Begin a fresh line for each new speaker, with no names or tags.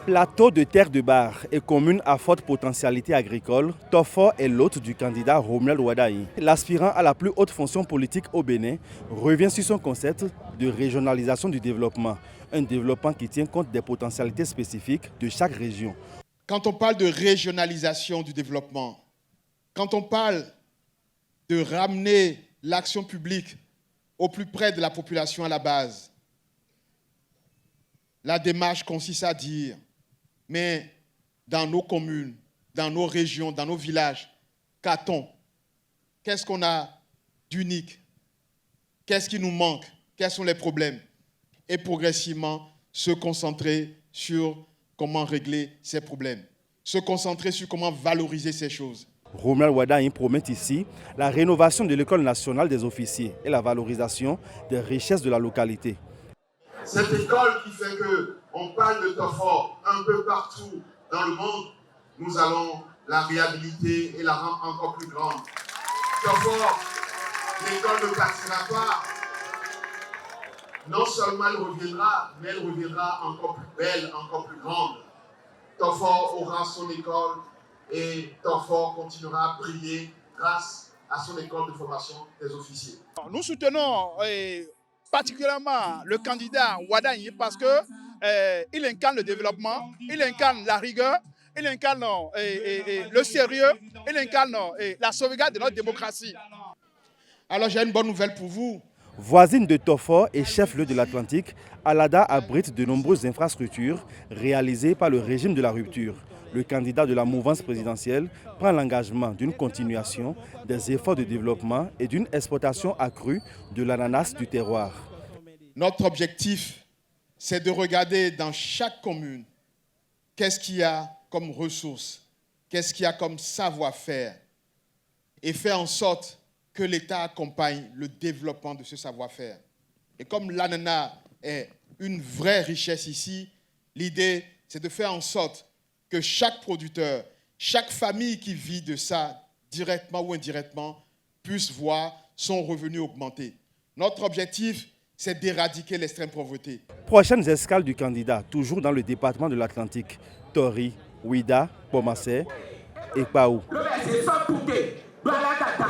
Plateau de terre de Bar et commune à forte potentialité agricole, Tofor est l'hôte du candidat Romuald Wadayi. L'aspirant à la plus haute fonction politique au Bénin revient sur son concept de régionalisation du développement, un développement qui tient compte des potentialités spécifiques de chaque région.
Quand on parle de régionalisation du développement, quand on parle de ramener l'action publique au plus près de la population à la base, la démarche consiste à dire, mais dans nos communes, dans nos régions, dans nos villages, qu'a-t-on? Qu'est-ce qu'on a d'unique? Qu'est-ce qui nous manque? Quels sont les problèmes? Et progressivement, se concentrer sur comment régler ces problèmes, se concentrer sur comment valoriser ces choses.
Romuald Wadayi promet ici la rénovation de l'École nationale des officiers et la valorisation des richesses de la localité.
Cette école qui fait qu'on parle de Tofor un peu partout dans le monde, nous allons la réhabiliter et la rendre encore plus grande. Tofor, l'école ne partira pas. Non seulement elle reviendra, mais elle reviendra encore plus belle, encore plus grande. Tofor aura son école et Tofor continuera à briller grâce à son école de formation des officiers.
Nous soutenons particulièrement le candidat Wadayi parce qu'il incarne le développement, il incarne la rigueur, il incarne le sérieux, il incarne la sauvegarde de notre démocratie.
Alors j'ai une bonne nouvelle pour vous.
Voisine de Tofor et chef-lieu de l'Atlantique, Alada abrite de nombreuses infrastructures réalisées par le régime de la rupture. Le candidat de la mouvance présidentielle prend l'engagement d'une continuation des efforts de développement et d'une exportation accrue de l'ananas du terroir.
Notre objectif, c'est de regarder dans chaque commune qu'est-ce qu'il y a comme ressources, qu'est-ce qu'il y a comme savoir-faire et faire en sorte que l'État accompagne le développement de ce savoir-faire. Et comme l'ananas est une vraie richesse ici, l'idée, c'est de faire en sorte que chaque producteur, chaque famille qui vit de ça, directement ou indirectement, puisse voir son revenu augmenter. Notre objectif, c'est d'éradiquer l'extrême pauvreté.
Prochaines escales du candidat, toujours dans le département de l'Atlantique, Tori, Ouida, Pomassé et Paou.